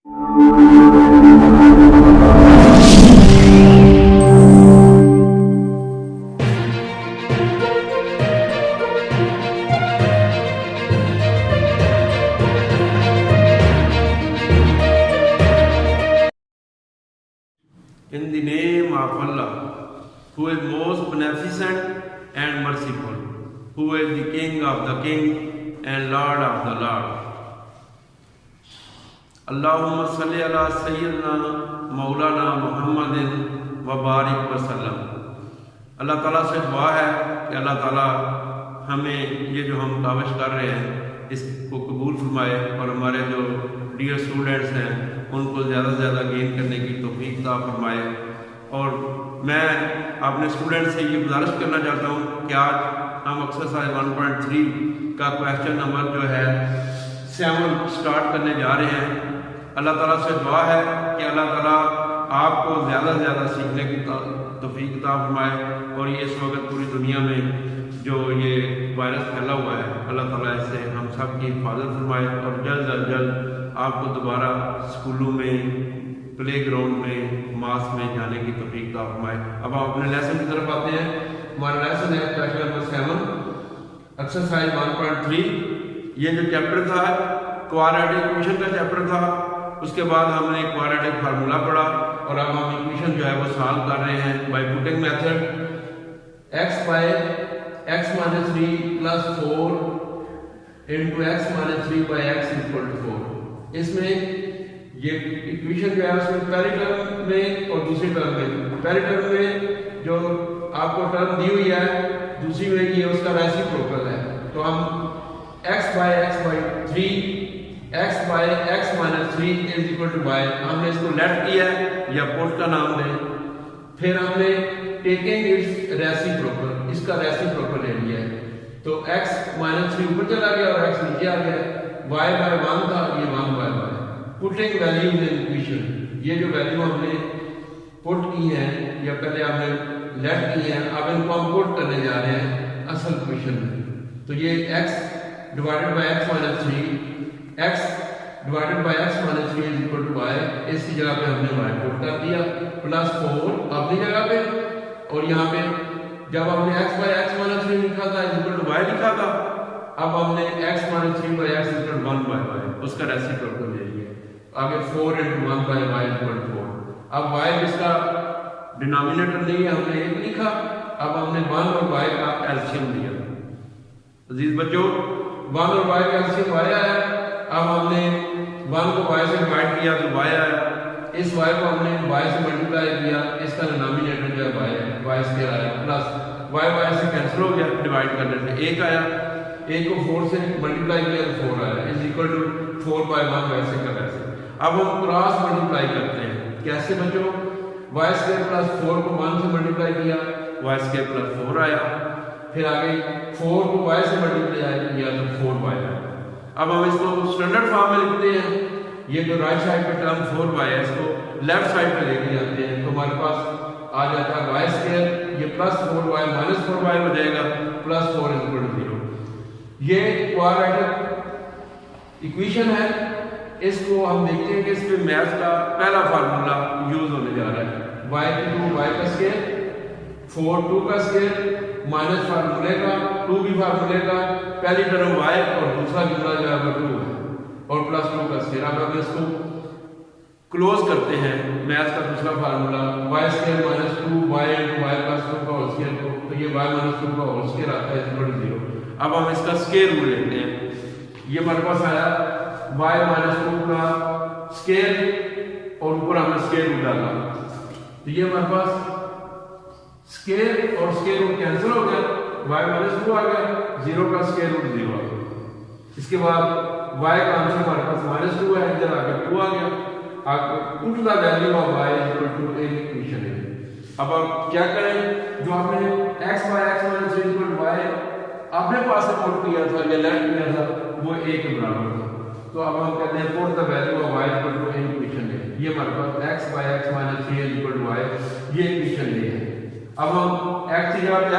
In the name of Allah, who is most beneficent and merciful, who is the King of the King and Lord of the Lord. Allahumma salli ala sayyidina मौलाना मुहम्मदिन व बारिक वसल्लम। अल्लाह ताला से दुआ है कि अल्लाह ताला हमें ये जो हम काविश कर रहे हैं इसको कबूल फरमाए और हमारे जो डियर स्टूडेंट्स हैं उनको ज़्यादा से ज़्यादा गेन करने की तौफीक अता फरमाए। और मैं अपने स्टूडेंट से ये गुजारिश करना चाहता हूँ कि आज हम एक्सरसाइज 1.3 का क्वेश्चन नंबर जो है 7 स्टार्ट करने जा रहे हैं। अल्लाह ताला से दुआ है कि अल्लाह ताला आपको ज़्यादा से ज़्यादा सीखने की तौफीक अता फरमाए। और ये इस वक्त पूरी दुनिया में जो ये वायरस फैला हुआ है अल्लाह ताला इससे हम सब की हिफाजत फरमाए और जल्द अज जल्द आपको दोबारा स्कूलों में, प्ले ग्राउंड में, मास में जाने की तौफीक अता फरमाए। अब आप अपने लेसन की तरफ आते हैं। हमारा लेसन है क्वेश्चन नंबर 7 एक्सरसाइज 1.3। ये जो चैप्टर था क्वाड्रेटिक इक्वेशन का चैप्टर था। उसके बाद हमने क्वाड्रेटिक फार्मूला पढ़ा और अब हम इक्वेशन जो है वो सॉल्व कर रहे हैं by putting method. x by x minus 3 plus 4 into x minus 3 by x equal to 4। इसमें ये इक्वेशन जो है उसमें पहली टर्म में और दूसरी टर्म में, पहली टर्म में जो आपको टर्म दी हुई है, दूसरी में ये उसका रेसिप्रोकल है। तो हम x by 3 x by x minus 3 is equal to y, हमने इसको लेट किया है या पुट का नाम दें। फिर हमने टेकिंग इट्स रेसिप्रोकल, इसका रेसिप्रोकल ले लिया है। तो x माइनस 3 ऊपर चला गया और x नीचे आ गया। y बाय 1 था, ये 1 by 1। Putting value in equation, ये जो वैल्यू हमने पुट की है या पहले हमने लेट की है, अब इनको हम पुट करने जा रहे हैं असल इक्वेशन में। तो ये x divided by x minus 3, x divided by x minus 3 is equal to y, इसकी जगह पे हमने y पुट कर दिया प्लस 4 अपनी जगह पे। और यहाँ पे जब हमने x बाय x माइनस 3 लिखा था इज इक्वल टू y लिखा था, अब हमने x minus 3 by x equal to 1 by y उसका रेसिप्रोकल ले लिया। आगे 4 into 1 by y equal to 4। अब y जिसका डिनोमिनेटर नहीं है हमने 1 लिखा, अब हमने 1 और y का एलसीएम लिया। अजीज बच्चों 1 और y का एलसीएम y आया। अब हमने 1 को y से डिवाइड किया तो y आया। इस y को हमने y से मल्टीप्लाई किया, इसका डिनोमिनेटर जो है y है, y स्क्वायर आया प्लस y से कैंसिल हो गया डिवाइड करने से 1 आया। 1 को 4 से मल्टीप्लाई किया तो 4 आया इज इक्वल टू 4 बाय 1 वैसे का वैसे। अब हम क्रॉस मल्टीप्लाई करते हैं। कैसे बच्चों? y स्क्वायर प्लस 4 को 1 से मल्टीप्लाई किया, y स्क्वायर प्लस 4 आया। फिर आगे 4 को y से मल्टीप्लाई किया तो 4y आया। अब हम इसको स्टैंडर्ड फॉर्म में लिखते हैं। ये जो राइट साइड पे टर्म 4y है इसको लेफ्ट साइड पे लेके जाते हैं तो हमारे पास आ जाता है y स्क्वायर, ये प्लस 4y माइनस 4y हो जाएगा प्लस 4 इक्वल टू 0। ये क्वाड्रेटिक इक्वेशन है। इसको हम देखते हैं कि इसमें मैथ का पहला फार्मूला यूज होने जा रहा है। y की 2 y का स्क्वायर, 4 2 का स्क्वायर माइनस फार्मूले का 2 भी फार्मूले का, पहली टर्म y और दूसरा जुमला जो है 2 है और प्लस 2 का स्क्वायर। अब हम इसको क्लोज करते हैं। मैथ का दूसरा formula y square minus 2y into y plus 2 का होल स्क्वायर, तो ये y माइनस 2 का होल स्क्वायर आता है इक्वल टू 0। अब हम इसका स्क्वायर रूट लेते हैं। ये हमारे पास आया y माइनस 2 का स्क्वायर और ऊपर हमने स्क्वायर रूट डाला, तो ये हमारे पास स्क्वायर और स्क्वायर रूट कैंसिल हो गया, y माइनस 2 आ गया, 0 का स्क्वायर रूट 0 आ गया। इसके बाद y का आंसर हमारे पास माइनस 2 है, इधर आके 2 आ गया। आपको put the value of y equal to in equation है। अब आप क्या करें, जो आपने x by x minus 3 equal to y अपने पास से पुट किया था या लेफ्ट किया था वो 1 के बराबर था। तो अब हम कहते हैं put the value of y equal to in equation है। ये हमारे पास x by x minus 3 equal to y ये इक्वेशन ये है। अब हम x की जगह पे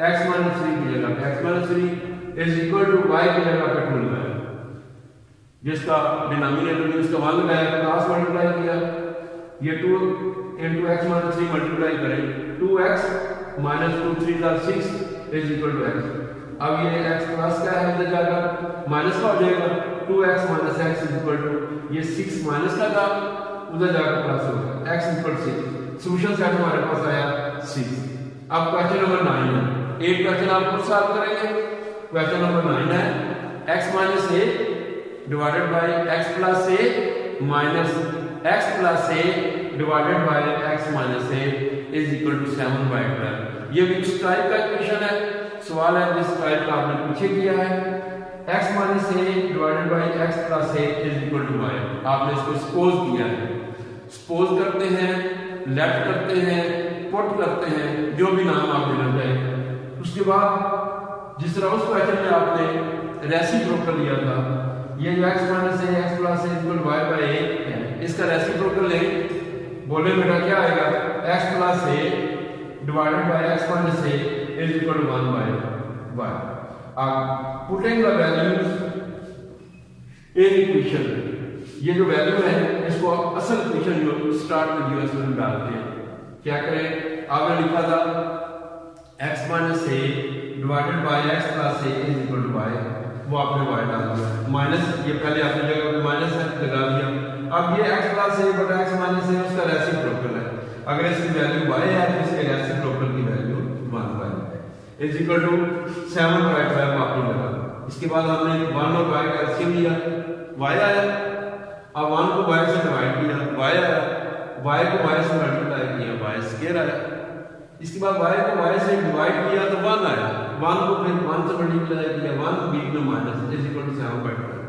x माइनस 3 की जगह पे x minus 3 is equal to y की जगह पे 2 लगाएं। जिसका डिनोमिनेटर में उसका 1 लगाया, क्रॉस मल्टीप्लाई किया, ये 2 into x minus 3 मल्टीप्लाई करें, 2x minus 2 3 are 6 is equal to x। अब ये x प्लस का है, इधर जाकर माइनस का हो जाएगा, 2x minus x is equal to ये 6 माइनस का था, उधर जाकर प्लस होगा, x is equal to 6। Solution set हमारे पास आया 6। अब क्वेश्चन नंबर 9 है, एक क्वेश्चन आप खुद सॉल्व करेंगे। क्वेश्चन नंबर 9 है x minus a divided by x plus a minus x plus a divided by x minus a is equal to 7 by 12। ये विच टाइप का इक्वेशन है, सवाल है जिस टाइप का आपने पीछे किया है। x minus a divided by x plus a is equal to y, आपने इसको सपोज किया है। सपोज करते हैं, लेट करते हैं, पुट करते हैं, जो भी नाम आप देना चाहें। उसके बाद जिस तरह उस क्वेश्चन में आपने रेसिप्रोकल लिया था, ये जो x minus a x plus a equal y by a है, इसका रेसिप्रोकल ले, बोले बेटा क्या आएगा, x plus a divided by x minus a is equal to 1 by y। अब putting the values in equation, ये जो वैल्यू है इसको असल इक्वेशन जो स्टार्ट में यूएस में डालते हैं। क्या करें, आपने लिखा था x minus a divided by x plus a is equal to y, वो आपने y डाल दिया, माइनस ये पहले आपने जगह पे माइनस है लगा दिया। अब ये x plus a बटा x minus a उसका रेसिप्रोकल है, अगर इसकी वैल्यू y है तो इसके रेसिप्रोकल की value 1 by is equal to 7 by 12 आपने लगा। इसके बाद हमने 1 और y का एलसीएम लिया, y आया, अब 1 को y से डिवाइड किया, y आया, y को y से मल्टीप्लाई किया, y स्क्वायर आया। इसके बाद y को y से डिवाइड किया तो 1 आया, 1 को फिर 1 से मल्टीप्लाई किया, 1 बीच में minus is equal to 7 by 12।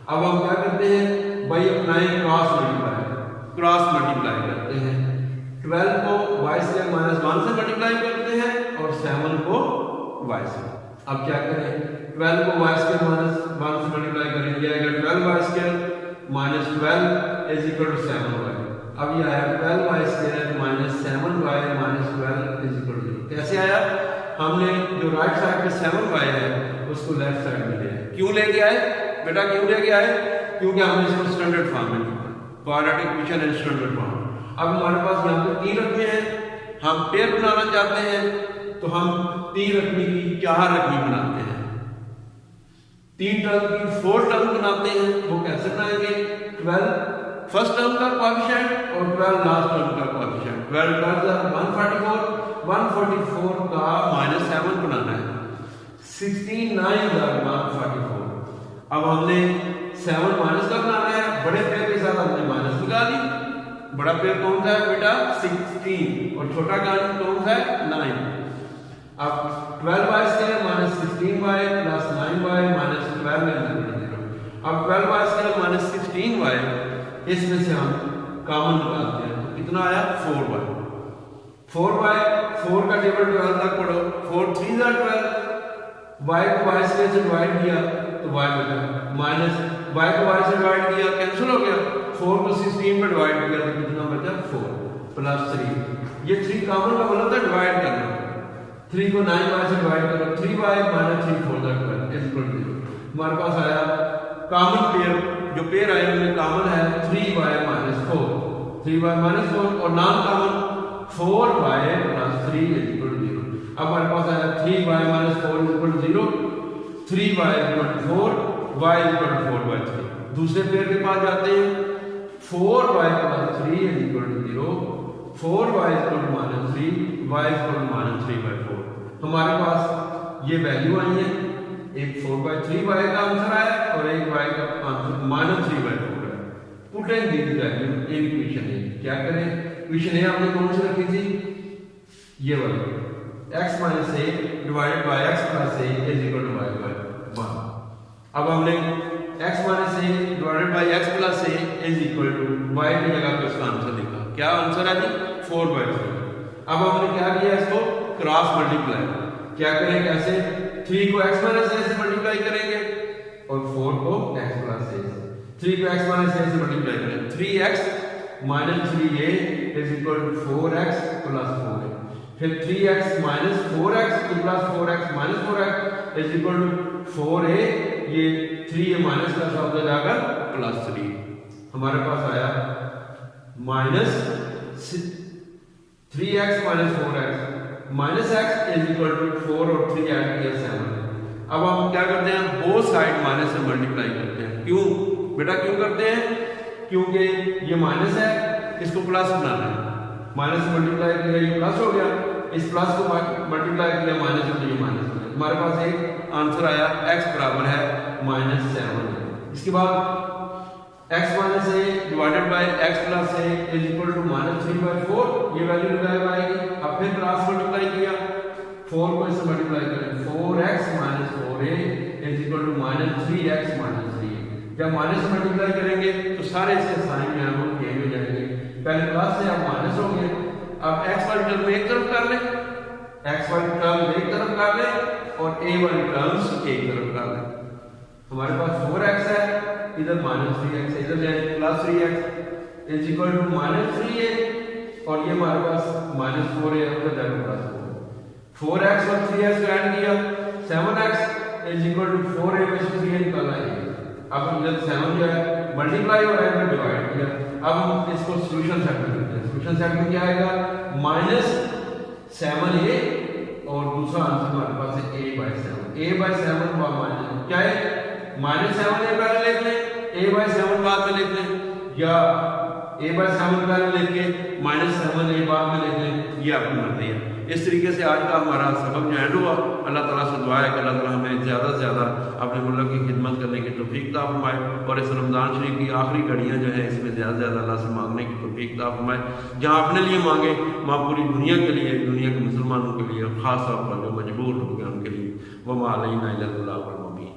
अब हम क्या करते हैं भाई, अपनाएं क्रॉस मल्टीप्लाई करते हैं। 12 को y से माइनस 1 से मल्टीप्लाई करते हैं और 7 को y से। अब क्या करें, 12 को y स्क्वायर माइनस 1 से मल्टीप्लाई करेंगे, आएगा 12y square minus 12 is equal to 7y। अब ये आया 12y square minus 7y minus 12 is equal to 0। कैसे आया, हमने जो राइट साइड पे 7y है उसको लेफ्ट साइड में ले आए। क्यों लेके आए बेटा, क्यों लेके आए, क्योंकि हमने इसको स्टैंडर्ड फॉर्म में लिखा, quadratic equation in standard form. अब हमारे पास यहाँ पे 3 रकमे हैं, हम पेयर बनाना चाहते हैं तो हम 3 रकमी की 4 रकमी बनाते हैं, 3 टर्म की 4 टर्म बनाते हैं। वो कैसे बनाएंगे, 12 फर्स्ट टर्म का कोएफिशिएंट और 12 लास्ट टर्म का कोएफिशिएंट। 12 144, 144 का -7 बनाना है, 16 9 144। अब हमने 7 माइनस का बनाना है, बड़े पेयर के साथ हमने माइनस लगा दी। बड़ा पेयर कौन सा है बेटा, 16, और छोटा कौन सा है, 9। अब 12y square minus 16y plus 9y minus 12 अब 12y स्क्वायर माइनस 16y, इसमें से हम कॉमन निकालते हैं तो कितना आया, 4y। 4y 4 का टेबल 12 तक पढ़ो, 4 3 12, y को y स्क्वायर से डिवाइड किया तो y बचा, माइनस y को y से डिवाइड किया कैंसिल हो गया, 4 को 16 में डिवाइड किया तो कितना बचा, 4 प्लस 3। ये 3 कॉमन का मतलब था डिवाइड करना, 3 को 9y से डिवाइड करो, 3y minus 3 4 12 is equal to 0। हमारे पास आया कॉमन पेयर, जो पेयर आया उनमें कॉमन है 3y माइनस 4, 3y माइनस 4, और non common 4y plus 3 is equal to 0। अब हमारे पास आया 3y minus 4 is equal to 0, 3y equal to 4, y equal to 4 by 3। दूसरे पेयर के पास जाते हैं, 4y plus 3 is equal to 0, 4y equal to minus 3, y equal to minus 3 by 4। हमारे पास ये वैल्यू आई है, एक 4 by 3y का आंसर आया और एक y का आंसर माइनस 3 by 4 है। Put in these value in equation A. क्या करें, इक्वेशन ए हमने कौन सी रखी थी, ये वाली, x minus a divided by x plus a is equal to y by 1। अब हमने x minus a divided by x plus a is equal to y की जगह पे उसका आंसर लिखा। क्या आंसर है जी, 4 by 3। अब हमने क्या किया, इसको क्रॉस मल्टीप्लाई। क्या करें, कैसे, 3 को x minus a से मल्टीप्लाई करेंगे और 4 को x plus a से। 3 को x minus a से मल्टीप्लाई करें, 3x minus 3a is equal to 4x plus 4a। फिर 3x minus 4x plus 4x minus 4x is equal to 4a, ये 3a माइनस का शब्द जाकर +3। हमारे पास आया -3x - 4x -x is equal to 4 और 3 ऐड किया 7। अब हम क्या करते हैं, बोथ साइड माइनस से मल्टीप्लाई करते हैं। क्यों बेटा क्यों करते हैं? क्योंकि ये माइनस है, इसको प्लस बनाना है। माइनस से मल्टीप्लाई किया, ये प्लस हो गया, इस प्लस को मल्टीप्लाई किया माइनस से, तो ये माइनस हो गया। हमारे पास एक आंसर आया x बराबर है -7। इसके बाद x minus a divided by x plus a is equal to -3/4। ये वैल्यू लगाया आएगी। अब फिर क्रॉस मल्टीप्लाई किया, 4 को इससे मल्टीप्लाई करें, 4x - 4a is equal to -3x - 3a। जब माइनस से मल्टीप्लाई करेंगे तो सारे इसके साइन जो है वो चेंज हो जाएंगे। पहले प्लस से अब माइनस हो गए। अब x वाली टर्म एक तरफ कर लें, x वाली टर्म एक तरफ कर लें और a वाली टर्म्स एक तरफ कर लें। हमारे पास 4x है, इधर -3x है, इधर जाए +3x is equal to -3a और ये हमारे पास -4a है, उधर जाए +4। 4x और 3x को ऐड किया, 7x is equal to 4a में से 3a निकाला है। अब हम जब 7 जो है मल्टीप्लाई और ऐड में डिवाइड किया, अब हम इसको सॉल्यूशन सेट में करते हैं। सॉल्यूशन सेट में क्या आएगा, -7a और दूसरा आंसर हमारे पास है a/7। a/7 क्या है, -7a पहले लिख लें, a/7 बाद में लिख लें, या a/7 पहले लिख के -7a बाद में लिख लें, ये आपकी मर्जी है। इस तरीके से आज का हमारा सबक जो एंड हुआ। अल्लाह ताला से दुआ है कि अल्लाह ताला हमें ज़्यादा से ज़्यादा अपने मुल्क की खिदमत करने की तौफीक अता फरमाए और इस रमज़ान शरीफ की आखिरी घड़ियाँ जो हैं इसमें ज़्यादा से ज़्यादा अल्लाह से मांगने की तौफीक अता फरमाए। जहाँ अपने लिए मांगे वहाँ पूरी दुनिया के लिए, दुनिया के मुसलमानों के लिए, ख़ास तौर पर जो मजबूर लोग हैं उनके लिए। वमा अलैना इल्लल बलागुल मुबीन।